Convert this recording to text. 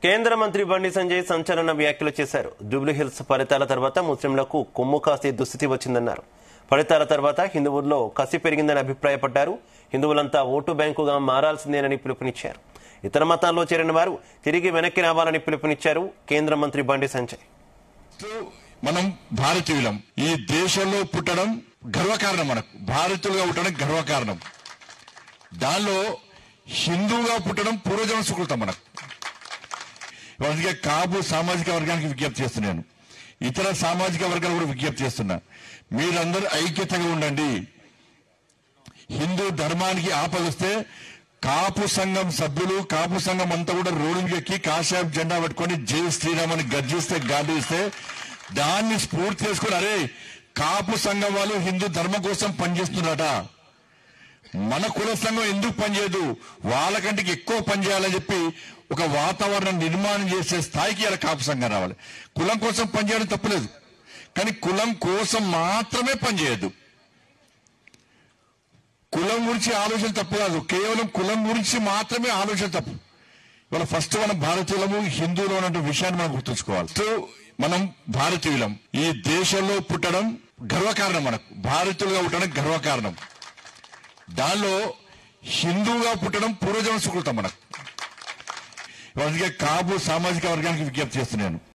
కేంద్ర మంత్రి బండి సంజయ్ సంచలన వ్యాఖ్యలు చేశారు. జూబ్లీహిల్స్ ఫలితాల తర్వాత ముస్లింలకు కొమ్ము కాసే దుస్థితి వచ్చిందన్నారు. ఫలితాల తర్వాత హిందువుల్లో కసి పెరిగిందని అభిప్రాయపడ్డారు. హిందువులంతా ఓటు బ్యాంకుగా మారాల్సిందేనని పిలుపునిచ్చారు. ఇతర మతాల్లో చేరిన వారు తిరిగి వెనక్కి రావాలని పిలుపునిచ్చారు కేంద్ర మంత్రి బండి సంజయ్. మనం భారతీయులం. ఈ దేశంలో పుట్టడం గర్వకారణం. మనకు భారతీయులుగా పుట్టడం గర్వకారణం. దానిలో హిందువుగా పుట్టడం పూర్వజన్మ సుకృతం. మనకు అందుకే కాపు సామాజిక వర్గానికి విజ్ఞప్తి చేస్తున్నాను, ఇతర సామాజిక వర్గాలు కూడా విజ్ఞప్తి చేస్తున్నా, మీరందరూ ఐక్యతగా ఉండండి. హిందూ ధర్మానికి ఆపదొస్తే కాపు సంఘం సభ్యులు, కాపు సంఘం అంతా కూడా రోడ్డుకి ఎక్కి కాషాయం జెండా పట్టుకొని జై శ్రీరామ్ అని గర్జిస్తే గాడిస్తే దాన్ని స్ఫూర్తి చేసుకుని, అరే కాపు సంఘం వాళ్ళు హిందూ ధర్మం కోసం పనిచేస్తున్నారట, మన కుల సంఘం ఎందుకు పనిచేయదు, వాళ్ళకంటే ఎక్కువ పనిచేయాలని చెప్పి ఒక వాతావరణం నిర్మాణం చేసే స్థాయికి ఇలా కాపు సంఘం రావాలి. కులం కోసం పనిచేయడం తప్పులేదు, కానీ కులం కోసం మాత్రమే పనిచేయద్దు. కులం గురించి ఆలోచన తప్పు కాదు, కేవలం కులం గురించి మాత్రమే ఆలోచన తప్పు. ఇవాళ ఫస్ట్ మనం భారతీయులము, హిందువులు అనే విషయాన్ని మనం గుర్తుంచుకోవాలి. మనం భారతీయులం. ఈ దేశంలో పుట్టడం గర్వకారణం. మనకు భారతీయులుగా పుట్టడం గర్వకారణం. దానిలో హిందువుగా పుట్టడం పూర్వజన్మ సుకృతం. మనకు అందుకే కాపు సామాజిక వర్గానికి విజ్ఞప్తి చేస్తున్నాను,